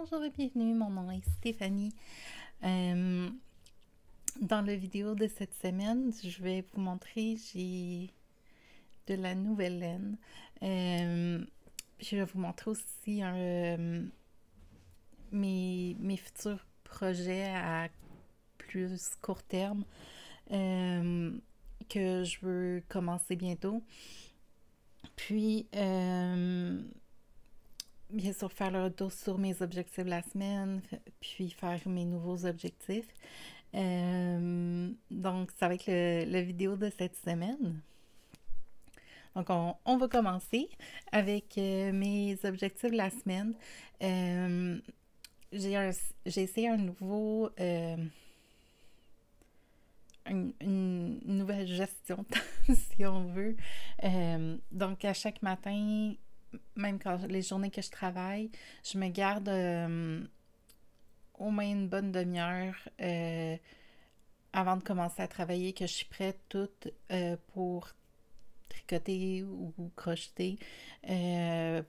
Bonjour et bienvenue, mon nom est Stéphanie. Euh, dans la vidéo de cette semaine, je vais vous montrer, j'ai de la nouvelle laine. Je vais vous montrer aussi mes futurs projets à plus court terme que je veux commencer bientôt. Puis, bien sûr, faire le retour sur mes objectifs de la semaine, puis faire mes nouveaux objectifs. Donc, ça va être la vidéo de cette semaine. Donc, on va commencer avec mes objectifs de la semaine. J'ai essayé un nouveau... une nouvelle gestion, si on veut. Donc, à chaque matin, même quand les journées que je travaille, je me garde au moins une bonne demi-heure avant de commencer à travailler, que je suis prête toute pour tricoter ou crocheter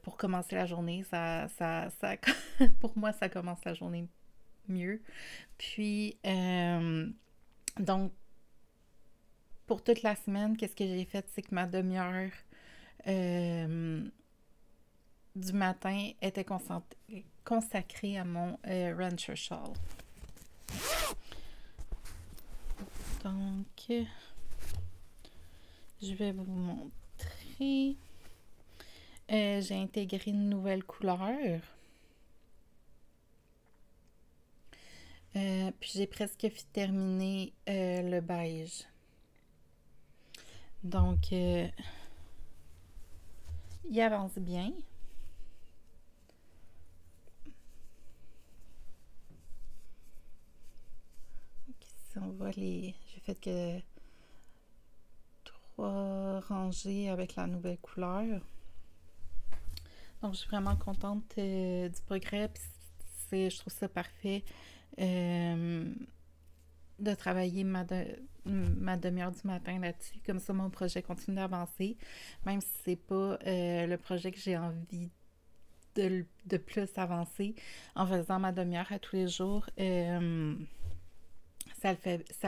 pour commencer la journée. Pour moi, ça commence la journée mieux. Puis, donc, pour toute la semaine, qu'est-ce que j'ai fait? C'est que ma demi-heure du matin était consacrée à mon rancher shawl. Donc, je vais vous montrer. J'ai intégré une nouvelle couleur. Puis j'ai presque terminé le beige. Donc, il avance bien. Ici, on voit j'ai fait que 3 rangées avec la nouvelle couleur. Donc, je suis vraiment contente du progrès. Puis je trouve ça parfait de travailler ma demi-heure du matin là-dessus. Comme ça, mon projet continue d'avancer. Même si c'est pas le projet que j'ai envie de plus avancer. En faisant ma demi-heure à tous les jours, ça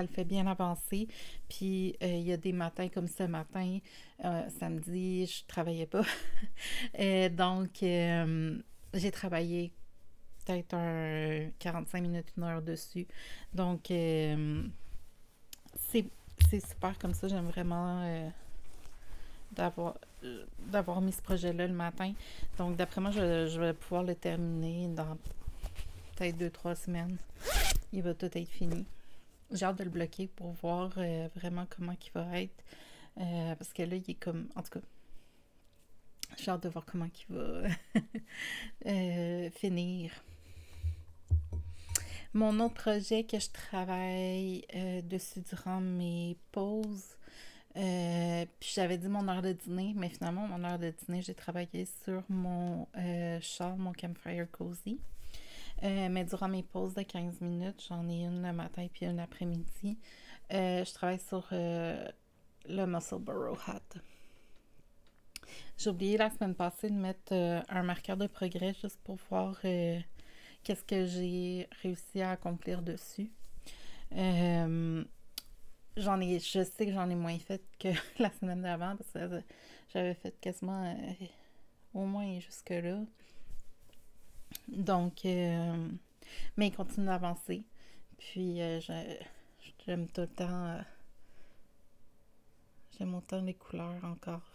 le fait bien avancer. Puis, il y a des matins comme ce matin, samedi, je travaillais pas. Donc, j'ai travaillé peut-être 45 minutes, 1 heure dessus. Donc, c'est super comme ça. J'aime vraiment d'avoir mis ce projet-là le matin. Donc, d'après moi, je vais pouvoir le terminer dans peut-être 2-3 semaines. Il va tout être fini. J'ai hâte de le bloquer pour voir vraiment comment il va être. Parce que là, il est comme... En tout cas, j'ai hâte de voir comment il va finir. Mon autre projet que je travaille dessus durant mes pauses, puis j'avais dit mon heure de dîner, mais finalement, mon heure de dîner, j'ai travaillé sur mon châle, mon Campfire Cozy. Mais durant mes pauses de 15 minutes, j'en ai une le matin puis une l'après-midi, je travaille sur le Musselburgh Hat. J'ai oublié la semaine passée de mettre un marqueur de progrès juste pour voir qu'est-ce que j'ai réussi à accomplir dessus. Je sais que j'en ai moins fait que la semaine d'avant parce que j'avais fait quasiment au moins jusque-là. Donc, mais il continue d'avancer. Puis, j'aime tout le temps... j'aime autant les couleurs encore.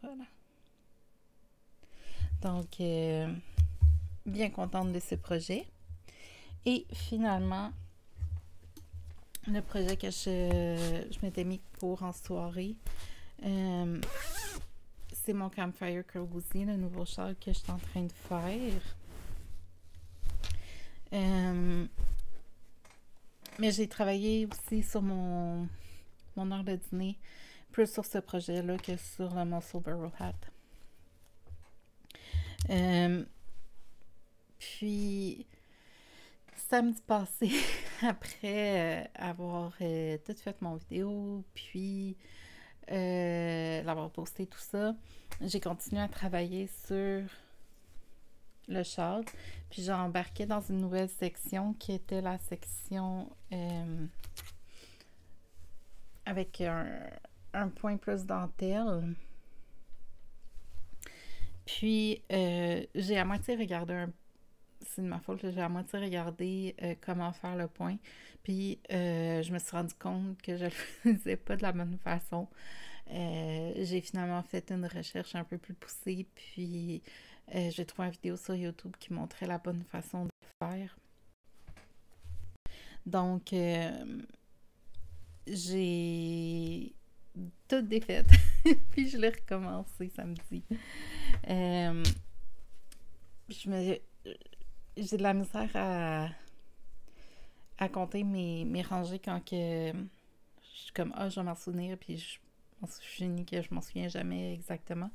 Voilà. Donc, bien contente de ce projet. Et finalement, le projet que je m'étais mis pour en soirée, c'est mon Campfire Cozy, le nouveau châle que je suis en train de faire. Mais j'ai travaillé aussi sur mon heure de dîner, plus sur ce projet-là que sur le Musselburgh Hat. Puis, samedi passé, après avoir tout fait mon vidéo, puis l'avoir posté tout ça, j'ai continué à travailler sur le châle. Puis j'ai embarqué dans une nouvelle section qui était la section avec un point plus dentelle. Puis j'ai à moitié regardé c'est de ma faute, j'ai à moitié regardé comment faire le point. Puis je me suis rendu compte que je le faisais pas de la bonne façon. J'ai finalement fait une recherche un peu plus poussée, puis j'ai trouvé une vidéo sur YouTube qui montrait la bonne façon de le faire. Donc, j'ai tout défait, puis je l'ai recommencé samedi. J'ai de la misère à compter mes rangées quand que je suis comme, je vais m'en souvenir, puis je m'en souviens jamais exactement.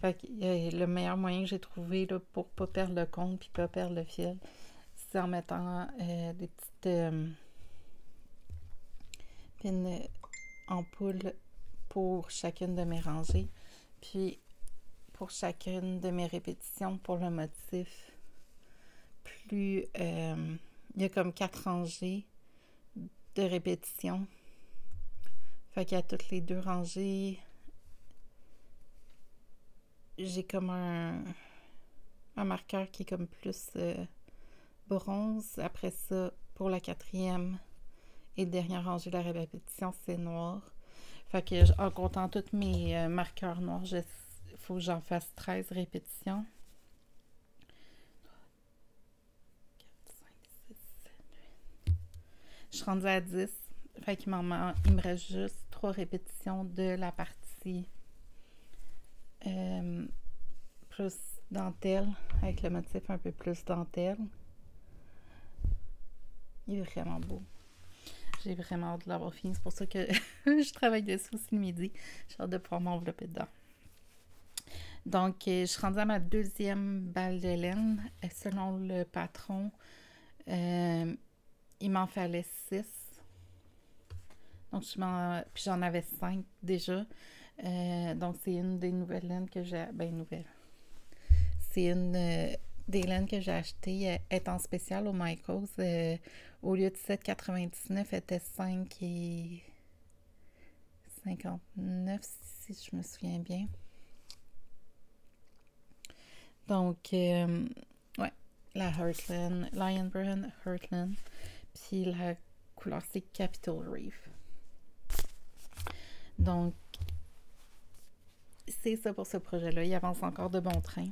Fait que le meilleur moyen que j'ai trouvé là, pour pas perdre le compte puis pas perdre le fil, c'est en mettant des petites pins ampoules pour chacune de mes rangées. Puis pour chacune de mes répétitions, pour le motif, plus il y a comme 4 rangées de répétitions. Fait qu'à toutes les 2 rangées, j'ai comme un marqueur qui est comme plus bronze. Après ça, pour la 4e et dernière rangée de la répétition, c'est noir. Fait que en comptant tous mes marqueurs noirs, il faut que j'en fasse 13 répétitions. 4, 5, 6, 7, 8. Je suis rendue à 10. Fait qu'il il me reste juste 3 répétitions de la partie plus dentelle, avec le motif un peu plus dentelle. Il est vraiment beau. J'ai vraiment hâte de l'avoir fini. C'est pour ça que je travaille dessus aussi le midi. J'ai hâte de pouvoir m'envelopper dedans. Donc, je suis rendue à ma 2e balle de laine. Et selon le patron, il m'en fallait 6. Donc, puis j'en avais 5 déjà. Donc, c'est une des nouvelles laines que j'ai... nouvelle. C'est une des laines que j'ai achetées. Elle est en spécial au Michaels. Au lieu de 7,99, elle était 5,59 si je me souviens bien. Donc, ouais, la Heartland, Lion Brand Heartland. Puis la couleur, c'est Capital Reef. Donc, c'est ça pour ce projet-là. Il avance encore de bon train.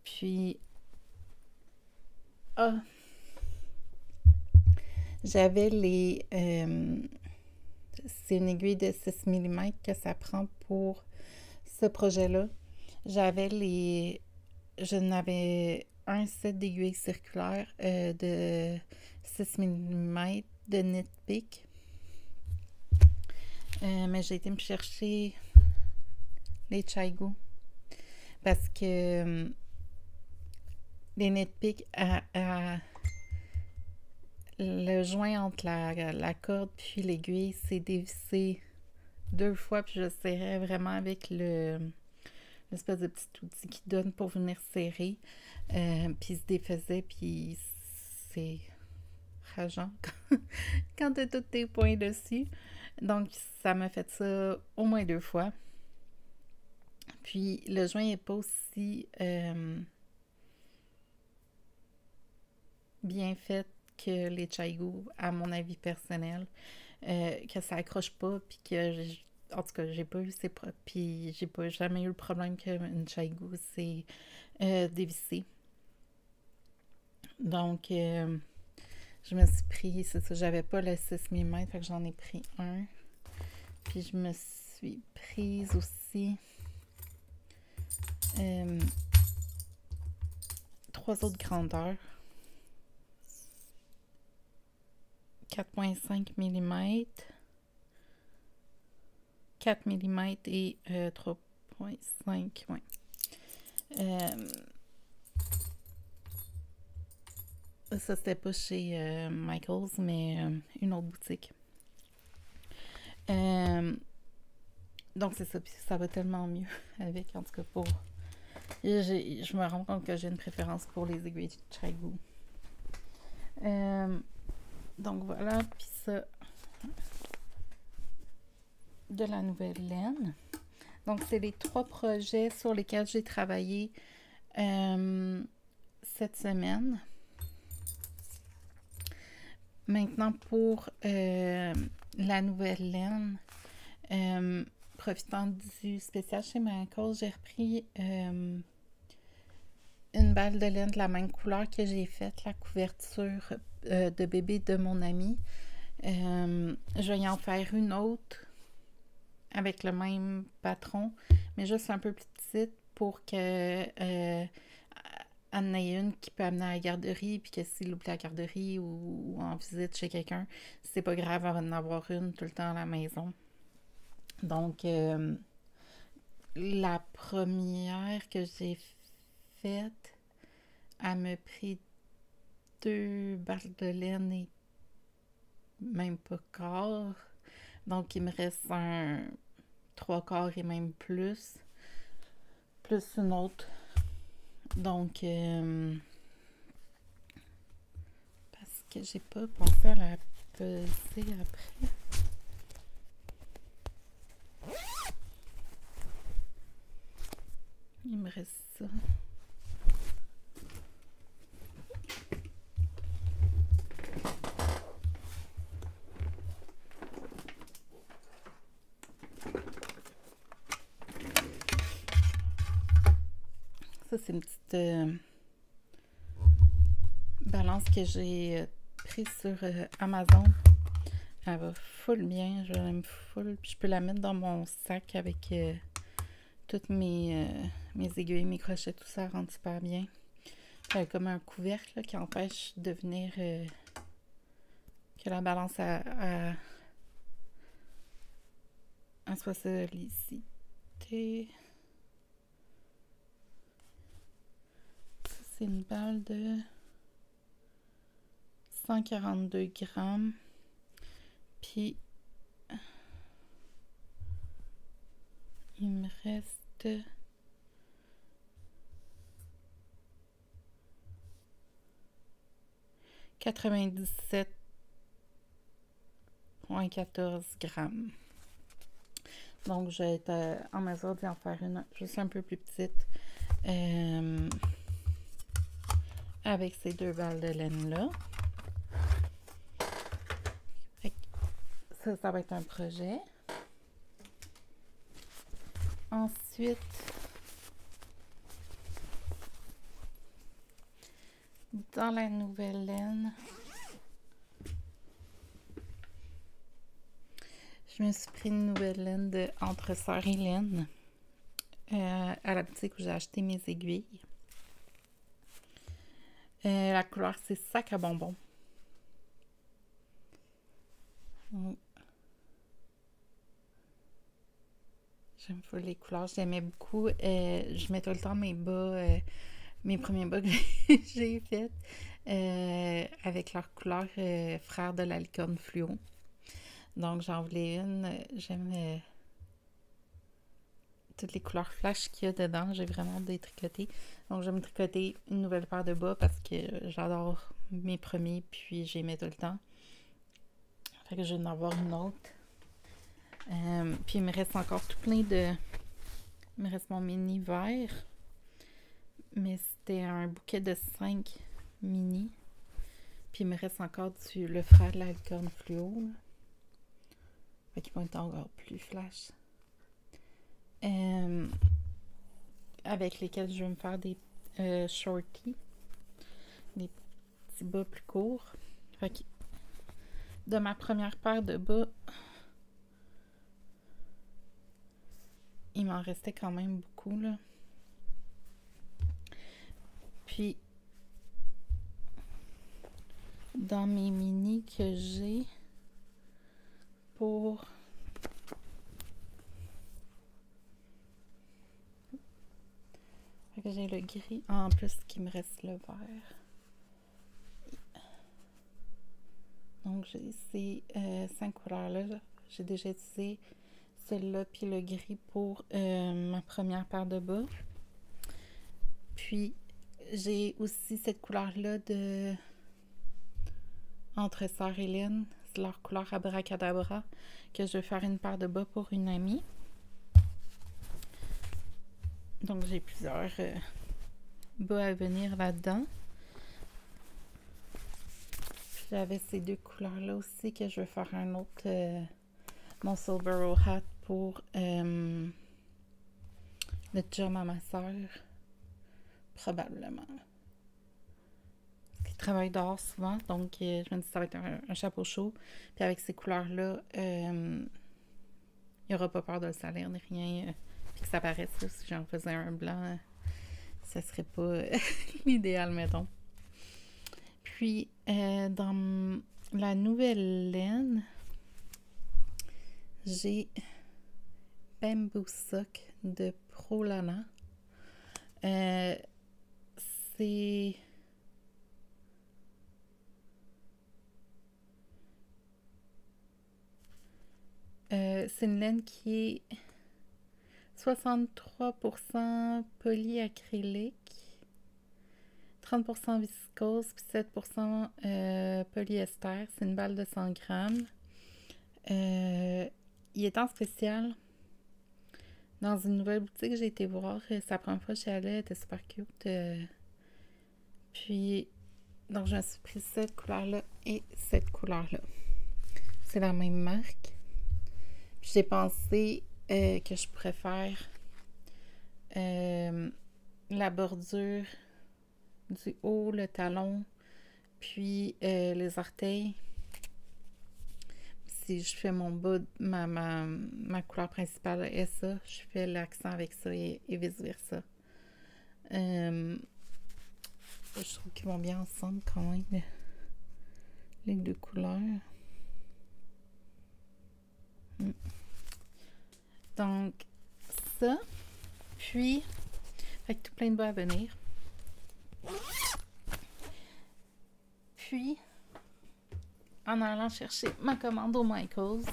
Puis, j'avais c'est une aiguille de 6 mm que ça prend pour ce projet-là. Je n'avais un set d'aiguilles circulaires de 6 mm de Knit Peak. Mais j'ai été me chercher les Chaigu parce que les Knit Peak le joint entre la corde puis l'aiguille s'est dévissé 2 fois, puis je serrais vraiment avec l'espèce de petit outil qui donne pour venir serrer, puis il se défaisait, puis c'est rageant quand t'as tous tes points dessus. Donc ça m'a fait ça au moins 2 fois. Puis le joint n'est pas aussi bien fait que les Chaigu, à mon avis personnel, que ça accroche pas, puis que en tout cas, j'ai pas eu puis j'ai pas jamais eu le problème qu'une Chaigu s'est dévissée. Donc, je me suis pris, c'est ça, j'avais pas le 6 mm, fait que j'en ai pris un. Puis je me suis prise aussi 3 autres grandeurs. 4,5 mm, 4 mm et 3,5 ouais. Ça, c'était pas chez Michaels, mais une autre boutique. Donc, c'est ça. Puis ça va tellement mieux avec, en tout cas, pour Je me rends compte que j'ai une préférence pour les aiguilles de Chagou. Donc voilà, puis ça, de la nouvelle laine. Donc c'est les 3 projets sur lesquels j'ai travaillé cette semaine. Maintenant pour la nouvelle laine, profitant du spécial chez Michael, j'ai repris une balle de laine de la même couleur que j'ai faite, la couverture de bébé de mon ami. Je vais y en faire une autre avec le même patron, mais juste un peu plus petite pour que en ait une qui peut amener à la garderie, puis que s'il oublie la garderie ou en visite chez quelqu'un, c'est pas grave, elle va en avoir une tout le temps à la maison. Donc, la première que j'ai faite, elle me pris 2 balles de laine et même pas quart. Donc, il me reste un 3 quarts et même plus une autre. Donc, parce que j'ai pas pensé à la peser après. Il me reste ça. Ça, c'est une petite balance que j'ai prise sur Amazon. Elle va full bien, je l'aime full. Puis je peux la mettre dans mon sac avec toutes mes aiguilles, mes crochets, tout ça rentre super bien. Elle a comme un couvercle là, qui empêche de venir que la balance soit sollicitée. Ça, c'est une balle de 142 grammes. Puis, il me reste 97,14 grammes. Donc, je vais être en mesure d'y en faire une juste un peu plus petite avec ces 2 balles de laine-là. Ça va être un projet. Ensuite, dans la nouvelle laine, je me suis pris une nouvelle laine de Entre Sœurs et Laine à la boutique où j'ai acheté mes aiguilles. La couleur, c'est Sac à bonbons. J'aime pas les couleurs, j'aimais beaucoup. Je mets tout le temps mes bas, mes premiers bas que j'ai faits avec leur couleur frère de la licorne fluo. Donc j'en voulais une. J'aime toutes les couleurs flash qu'il y a dedans. J'ai vraiment détricoté. Donc je vais me tricoter une nouvelle paire de bas parce que j'adore mes premiers, puis j'y mets tout le temps. Fait que je vais en avoir une autre. Puis il me reste encore tout plein de... Il me reste mon mini vert. Mais c'était un bouquet de 5 mini. Puis il me reste encore le frère de la licorne fluo. Là. Fait qu'ils vont être encore plus flash. Avec lesquels je vais me faire des shorties. Des petits bas plus courts. Fait que de ma première paire de bas, il m'en restait quand même beaucoup, là. Puis, dans mes mini que j'ai pour... Fait que j'ai le gris en plus qu'il me reste le vert. Donc, j'ai ces 5 couleurs-là. J'ai déjà utilisé celle-là puis le gris pour ma première paire de bas. Puis, j'ai aussi cette couleur-là de Entre Sœurs Hélène. C'est leur couleur Abracadabra que je vais faire une paire de bas pour une amie. Donc, j'ai plusieurs bas à venir là-dedans. Puis, j'avais ces deux couleurs-là aussi que je vais faire un autre mon Soulboro hat pour le chum à ma soeur. Probablement. Il travaille dehors souvent, donc je me dis que ça va être un chapeau chaud. Puis avec ces couleurs-là, il n'y aura pas peur de le salir ni rien. Puis que ça paraisse, là, si j'en faisais un blanc, ça serait pas l'idéal, mettons. Puis, dans la nouvelle laine, j'ai Bamboo Sock de Prolana. C'est une laine qui est 63% polyacrylique, 30% viscose, puis 7% polyester. C'est une balle de 100 grammes. Il est en spécial dans une nouvelle boutique que j'ai été voir. C'est la première fois que j'y allais, elle était super cute. Puis, donc je me suis pris cette couleur-là et cette couleur-là. C'est la même marque. Puis j'ai pensé que je pourrais faire la bordure du haut, le talon, puis les orteils. Si je fais mon bas, ma couleur principale est ça, je fais l'accent avec ça et vice versa. Je trouve qu'ils vont bien ensemble quand même, les deux couleurs. Donc, ça. Puis, fait que tout plein de bas à venir. Puis, en allant chercher ma commande au Michaels,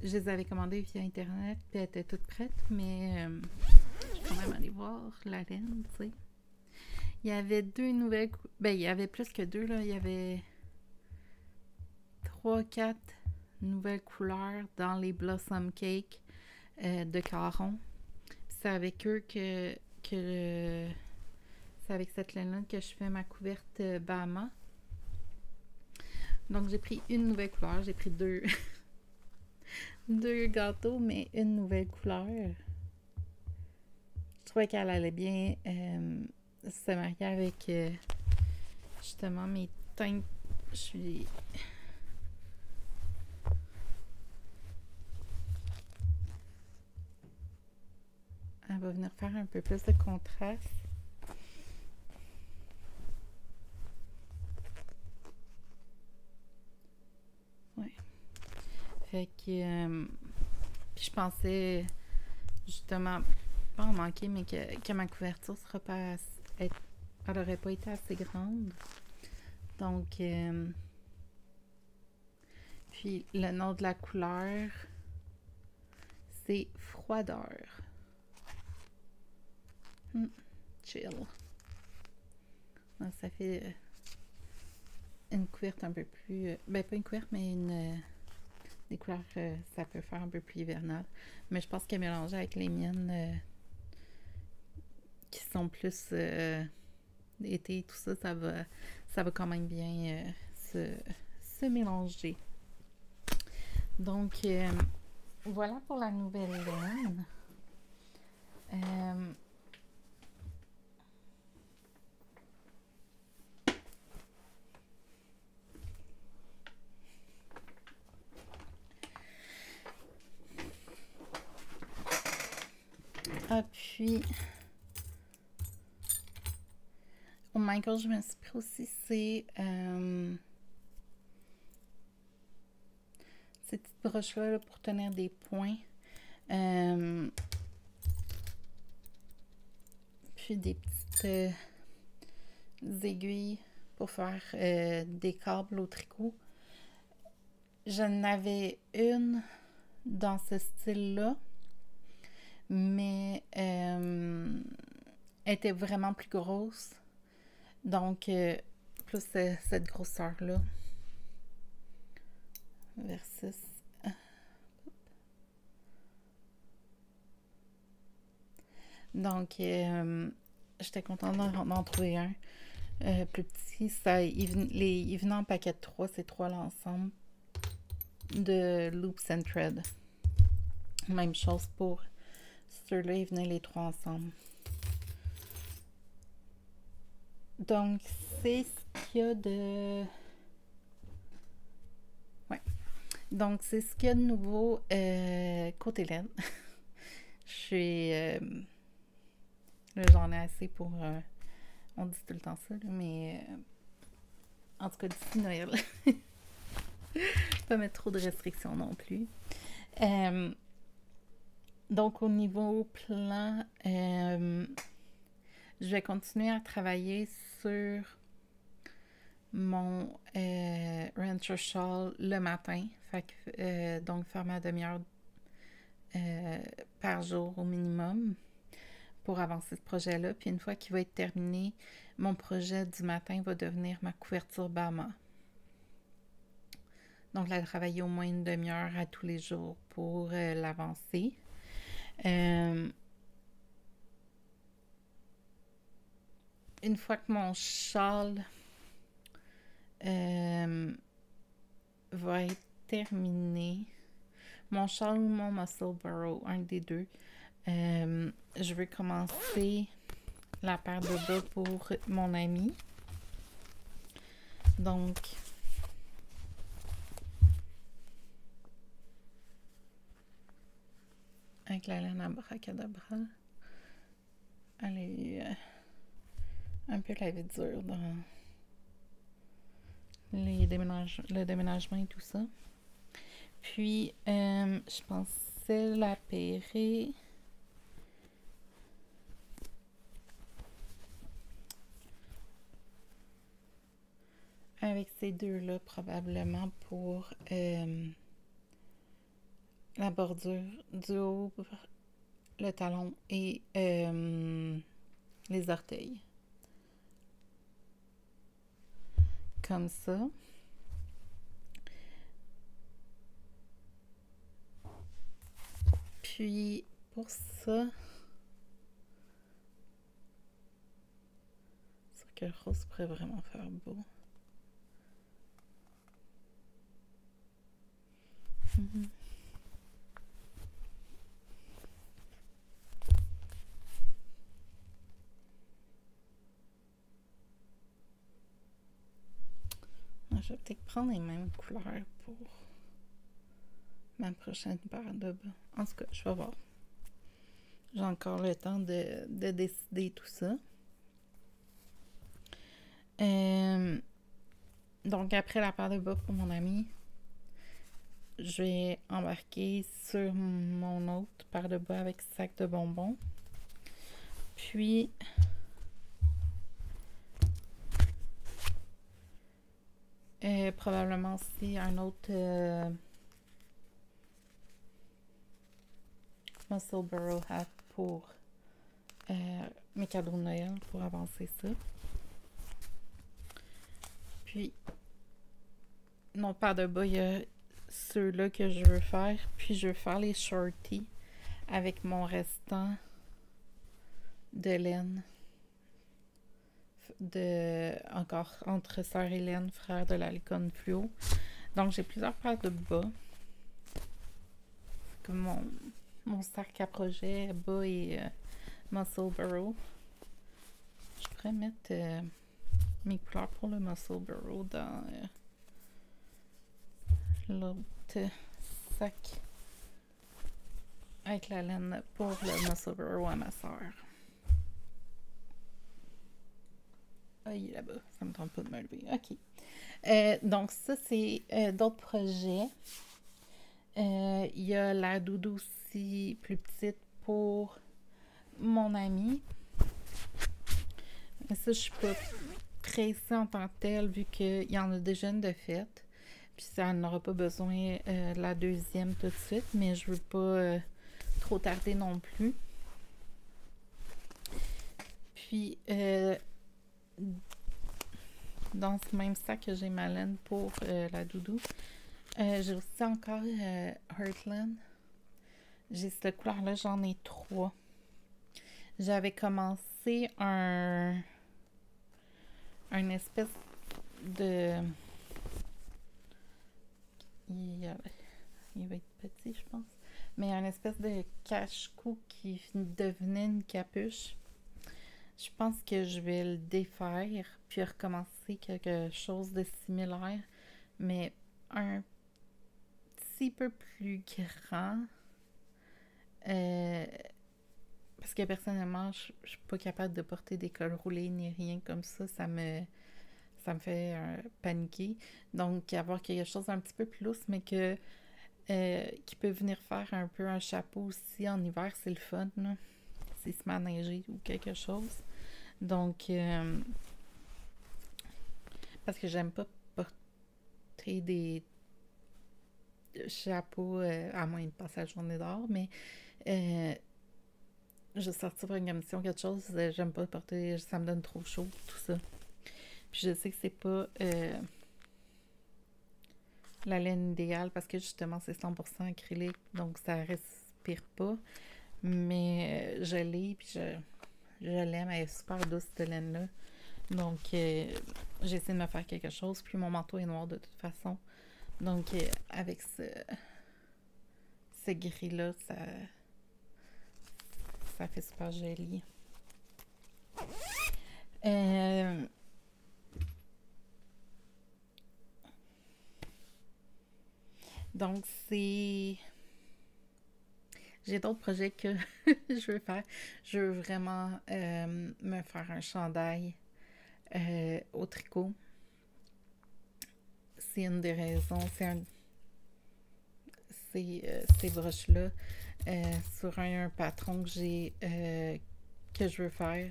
je les avais commandées via Internet, puis elles étaient toutes prêtes, mais je vais quand même aller voir la laine, tu sais. Il y avait deux nouvelles... Ben, il y avait plus que deux, là. Il y avait 3-4 nouvelles couleurs dans les Blossom Cake de Caron. C'est avec eux que c'est avec cette laine-là que je fais ma couverte Bahama. Donc, j'ai pris une nouvelle couleur. J'ai pris deux gâteaux, mais une nouvelle couleur. Je trouvais qu'elle allait bien se marier avec justement mes teintes. Je suis... Elle va venir faire un peu plus de contraste. Ouais. Fait que je pensais justement pas en manquer, mais que ma couverture sera pas elle aurait pas été assez grande. Donc puis le nom de la couleur, c'est Froideur. Chill. Donc, ça fait une couverte un peu plus... ben, pas une couverte, mais des couleurs que ça peut faire un peu plus hivernal. Mais je pense qu'elle mélangée avec les miennes qui sont plus été, tout ça, ça va quand même bien se mélanger. Donc, voilà pour la nouvelle laine. Puis, au Michael, je me suis pris aussi ces petites broches-là là, pour tenir des points. Puis des petites aiguilles pour faire des câbles au tricot. J'en avais une dans ce style-là, mais elle était vraiment plus grosse. Donc, plus cette grosseur-là versus... Donc, j'étais contente d'en trouver un plus petit. Il venait en paquet de 3, c'est 3 l'ensemble de Loops and Thread. Même chose pour ceux-là, ils venaient les 3 ensemble. Donc, c'est ce qu'il y a de... Ouais. Donc, c'est ce qu'il y a de nouveau côté laine. Je suis... là, j'en ai assez pour... on dit tout le temps ça, là, mais... en tout cas, d'ici Noël. Pas mettre trop de restrictions non plus. Donc, au niveau plan, je vais continuer à travailler sur mon Rancher Shawl le matin. Fait que, donc, faire ma demi-heure par jour au minimum pour avancer ce projet-là. Puis une fois qu'il va être terminé, mon projet du matin va devenir ma couverture Bama. Donc, là, travailler au moins une demi-heure à tous les jours pour l'avancer. Une fois que mon châle va être terminé, mon châle ou mon muscle burrow, un des deux, je vais commencer la paire de bas pour mon ami. Donc, avec la laine Abracadabra, elle est un peu la vie dure dans le déménagement et tout ça. Puis, je pensais la pairer avec ces deux-là, probablement pour la bordure du haut, le talon et les orteils. Comme ça. Puis, pour ça, c'est sûr que le rose pourrait vraiment faire beau. Je vais peut-être prendre les mêmes couleurs pour ma prochaine paire de bas. En tout cas, je vais voir. J'ai encore le temps de décider tout ça. Donc, après la paire de bas pour mon ami, je vais embarquer sur mon autre paire de bas avec sac de bonbons. Puis, probablement aussi un autre Muscle Burrow hat pour mes cadeaux de Noël, pour avancer ça. Puis, non, paire de bas, il y a ceux-là que je veux faire. Puis, je veux faire les shorties avec mon restant de laine. Encore entre sœur Hélène, frère de la licorne fluo. Donc, j'ai plusieurs paires de bas. Comme mon sac à projet, bas et Muscle Burrow. Je pourrais mettre mes couleurs pour le Muscle Burrow dans l'autre sac avec la laine pour le Muscle Burrow à ma soeur. Ah, il est là-bas. Ça me tente pas de me lever. OK. Donc, ça, c'est d'autres projets. Il y a la doudou aussi plus petite pour mon ami. Mais ça, je suis pas pressée en tant que telle vu qu'il y en a déjà une de faite. Puis ça n'aura pas besoin de la deuxième tout de suite. Mais je veux pas trop tarder non plus. Puis, dans ce même sac que j'ai ma laine pour la doudou, j'ai aussi encore Heartland. J'ai cette couleur-là, j'en ai 3. J'avais commencé un espèce de... Il va être petit, je pense. Mais un espèce de cache-cou qui devenait une capuche. Je pense que je vais le défaire puis recommencer quelque chose de similaire, mais un petit peu plus grand. Parce que personnellement, je suis pas capable de porter des cols roulés ni rien comme ça. Ça me fait paniquer. Donc, avoir quelque chose un petit peu plus lousse, mais qui peut venir faire un peu un chapeau aussi en hiver, c'est le fun, là. S'il se met à neiger ou quelque chose. Donc, parce que j'aime pas porter des chapeaux à moins de passer la journée dehors, mais je sortir pour une commission, quelque chose, j'aime pas porter, ça me donne trop chaud, tout ça. Puis je sais que c'est pas la laine idéale parce que justement c'est 100% acrylique, donc ça respire pas. Mais je l'ai, puis je l'aime, elle est super douce cette laine-là. Donc j'ai essayé de me faire quelque chose, puis mon manteau est noir de toute façon. Donc avec ce gris-là, ça fait super joli. Donc, j'ai d'autres projets que je veux faire. Je veux vraiment me faire un chandail au tricot. C'est une des raisons. Ces broches-là sur un patron que j'ai que je veux faire.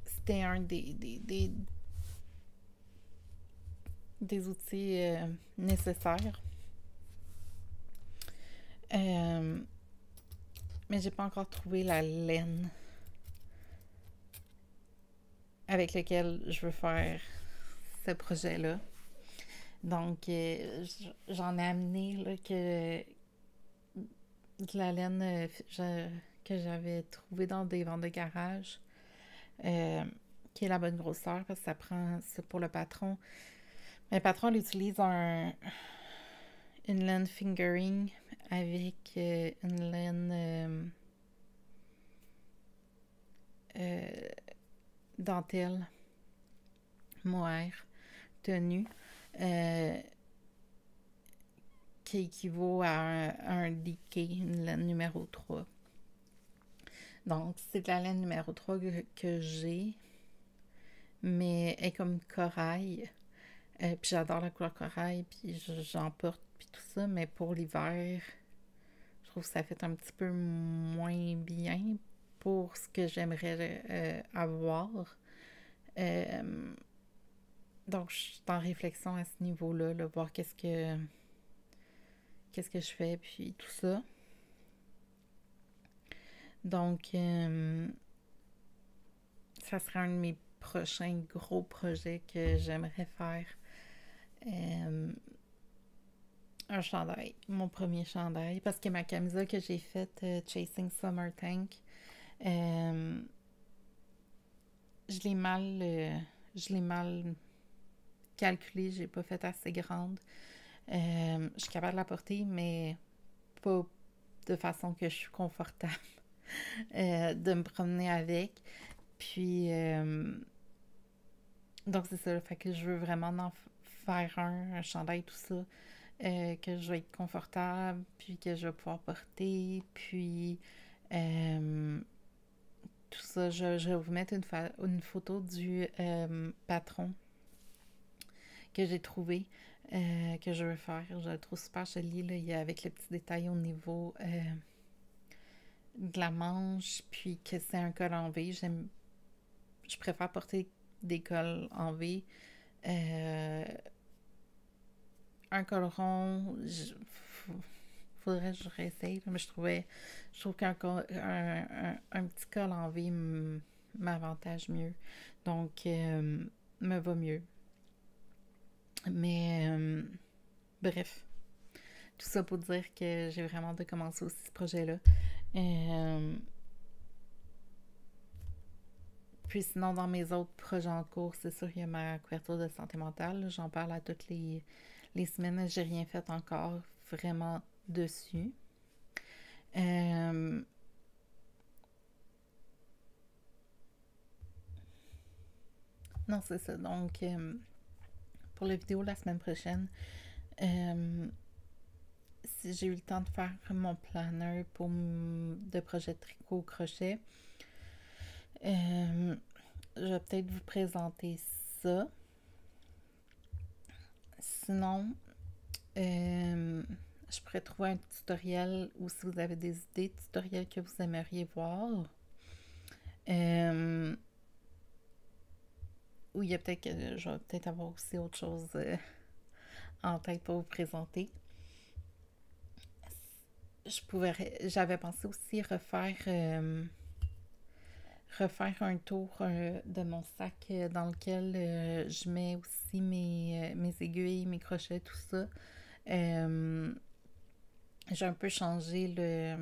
C'était un des outils nécessaires. Mais j'ai pas encore trouvé la laine avec laquelle je veux faire ce projet-là. Donc, j'en ai amené là, de la laine que j'avais trouvée dans des ventes de garage, qui est la bonne grosseur parce que ça prend, c'est pour le patron. Mais le patron, il utilise une laine fingering avec une laine dentelle mohair tenue qui équivaut à un DK, une laine numéro 3. Donc, c'est de la laine numéro 3 que j'ai, mais elle est comme corail. Puis j'adore la couleur corail, puis j'en porte, puis tout ça, mais pour l'hiver, je trouve que ça fait un petit peu moins bien pour ce que j'aimerais avoir. Donc, je suis en réflexion à ce niveau-là, là, voir qu'est-ce que je fais, puis tout ça. Donc, ça sera un de mes prochains gros projets que j'aimerais faire. Un chandail, mon premier chandail, parce que ma camisole que j'ai faite, Chasing Summer Tank, je l'ai mal calculée, j'ai pas fait assez grande. Je suis capable de la porter, mais pas de façon que je suis confortable de me promener avec. Puis, donc c'est ça, fait que je veux vraiment en faire un chandail, tout ça, que je vais être confortable, puis que je vais pouvoir porter, puis tout ça. Je vais vous mettre une photo du patron que j'ai trouvé, que je veux faire. Je le trouve super joli, là, avec les petits détails au niveau de la manche, puis que c'est un col en V. Je préfère porter des cols en V. Un col rond, faudrait que je réessaye, mais je trouve un petit col en V m'avantage mieux. Donc, me va mieux. Mais, bref, tout ça pour dire que j'ai vraiment hâte de commencer aussi ce projet-là. Puis sinon, dans mes autres projets en cours, c'est sûr qu'il y a ma couverture de santé mentale. J'en parle à toutes les semaines. J'ai rien fait encore vraiment dessus. Non, c'est ça. Donc, pour la vidéo la semaine prochaine, si j'ai eu le temps de faire mon planner de projet de tricot au crochet, je vais peut-être vous présenter ça. Sinon, je pourrais trouver un tutoriel ou si vous avez des idées de tutoriels que vous aimeriez voir. Ou il y a peut-être que je vais peut-être avoir aussi autre chose en tête pour vous présenter. J'avais pensé aussi refaire un tour de mon sac dans lequel je mets aussi mes aiguilles, mes crochets, tout ça. J'ai un peu changé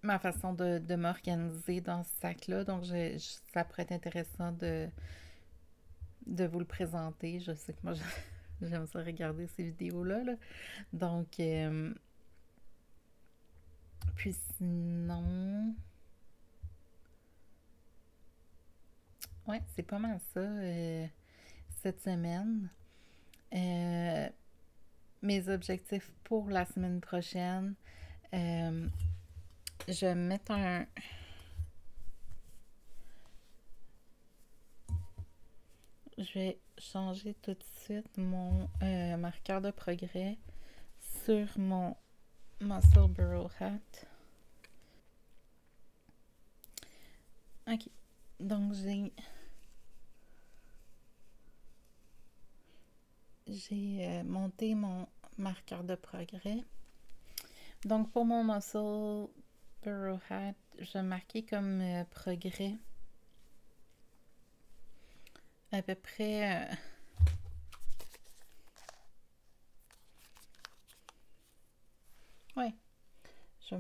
ma façon de m'organiser dans ce sac-là, donc ça pourrait être intéressant de vous le présenter. Je sais que moi, j'aime ça regarder ces vidéos-là. Là. Donc, puis sinon... Ouais, c'est pas mal ça cette semaine. Mes objectifs pour la semaine prochaine, je vais mettre je vais changer tout de suite mon marqueur de progrès sur mon Muscle Burrow Hat. Ok, donc j'ai monté mon marqueur de progrès. Donc pour mon Muscle Burrow Hat, je vais marquer comme progrès à peu près ouais, je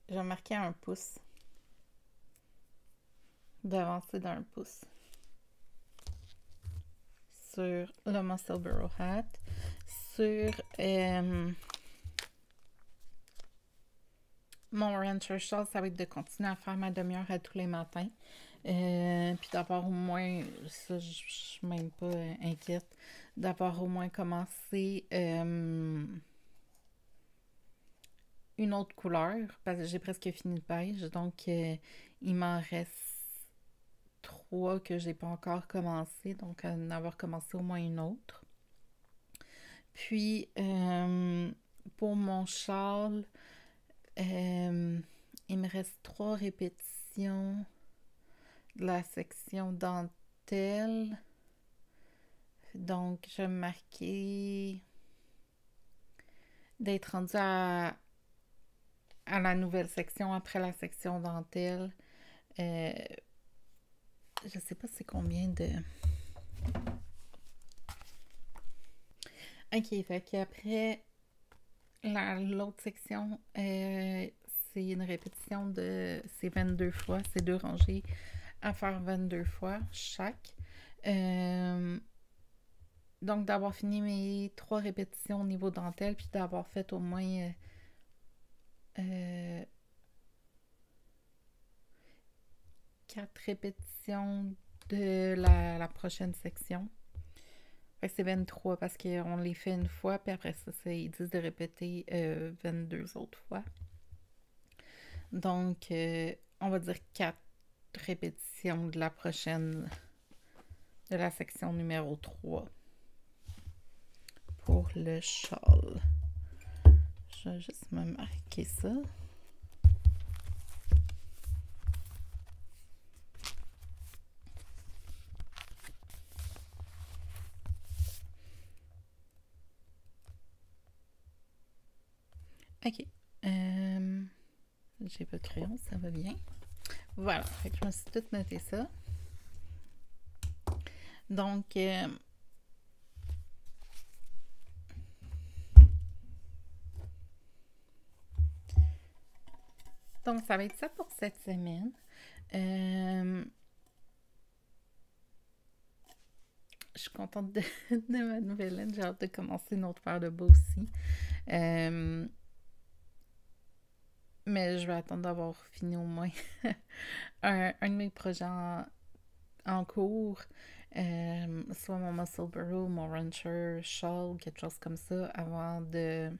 vais marquer 1 pouce, d'avancer d'1 pouce sur le Muscle Burrow Hat. Sur mon Rancher Shawl, ça va être de continuer à faire ma demi-heure à tous les matins. Puis d'avoir au moins, ça je suis même pas inquiète, d'avoir au moins commencé une autre couleur, parce que j'ai presque fini le beige, donc il m'en reste 3 que j'ai pas encore commencé, donc en avoir commencé au moins une autre. Puis pour mon châle, il me reste 3 répétitions de la section dentelle. Donc, je vais me marquer d'être rendu à la nouvelle section après la section dentelle. Je sais pas c'est combien de... Ok, fait qu'après l'autre section, c'est une répétition de... C'est 22 fois, c'est 2 rangées à faire 22 fois chaque. Donc, d'avoir fini mes 3 répétitions au niveau dentelle, puis d'avoir fait au moins 4 répétitions de la prochaine section. Fait que c'est 23 parce qu'on les fait une fois, puis après ça, ils disent de répéter 22 autres fois. Donc, on va dire 4 répétitions de la prochaine, de la section numéro 3 pour le châle. Je vais juste me marquer ça. OK. J'ai pas de crayon, ça va bien. Voilà, fait que je me suis tout noté ça. Donc, ça va être ça pour cette semaine. Je suis contente de ma nouvelle laine. J'ai hâte de commencer une autre paire de bas aussi. Mais je vais attendre d'avoir fini au moins un de mes projets en cours. Soit mon muscle burrow, mon rancher, shawl, quelque chose comme ça, avant de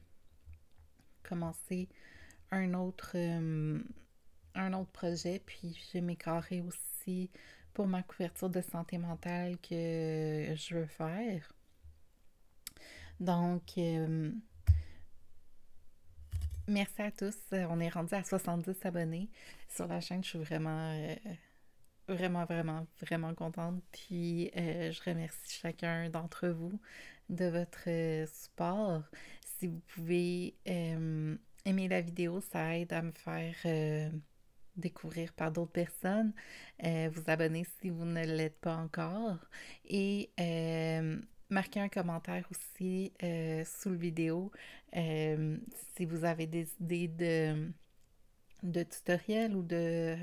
commencer un autre, euh, un autre projet. Puis j'ai mes carrés aussi pour ma couverture de santé mentale que je veux faire. Donc, merci à tous. On est rendu à 70 abonnés sur la chaîne. Je suis vraiment contente. Puis, je remercie chacun d'entre vous de votre support. Si vous pouvez aimer la vidéo, ça aide à me faire découvrir par d'autres personnes. Vous abonner si vous ne l'êtes pas encore. Et marquer un commentaire aussi sous la vidéo si vous avez des idées de tutoriels ou de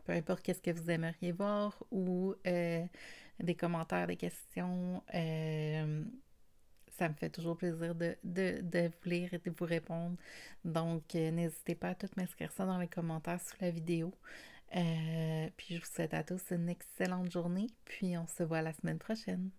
peu importe qu'est-ce que vous aimeriez voir ou des commentaires, des questions. Ça me fait toujours plaisir de vous lire et de vous répondre. Donc, n'hésitez pas à tout m'inscrire ça dans les commentaires sous la vidéo. Puis, je vous souhaite à tous une excellente journée. Puis, on se voit la semaine prochaine.